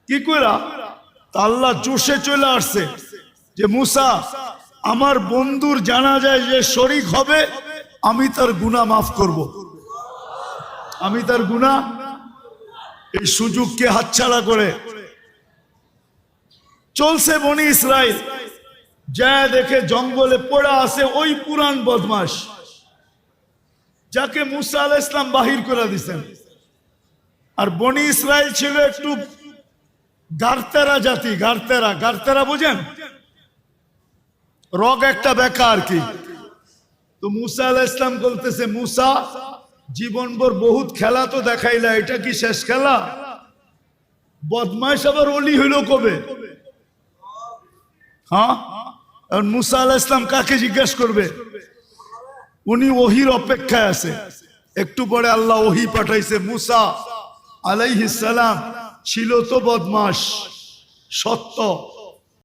কি কইরা? আল্লাহ জোশে চলে আসছে যে মুসা আমার বন্ধুর জানাজায় যে শরীক হবে আমি তার গুনাহ মাফ করব, আমি তার গুনাহ। এই সুযোগকে হাতছাড়া করে চলছে বনি ইসরাইল, যা দেখে জঙ্গলে পড়া আছে ওই পুরান বদমাশ যাকে মুসা আলাইহিস সালাম বাহির করে দিয়েছেন। আর বনি ইসরাইল ছিল একটু গারতেরা জাতি, গারতেরা, গারতেরা বুঝেন? রগ একটা বেকা আর কি। তো মুসা আলাইহিস সালাম বলতেছে, মুসা জীবনভর বহুত খেলা তো দেখাইলা, এটা কি শেষ খেলা? বদমাইশ আবার অলি হইল কবে? হ্যাঁ, আর মুসা আলাইহিস সালাম কাকে জিজ্ঞেস করবে? উনি ওহির অপেক্ষায় আছে। একটু পরে আল্লাহ ওহি পাঠাইছে, মুসা আলাইহিস সালাম ছিল তো বদমাশ, সত্য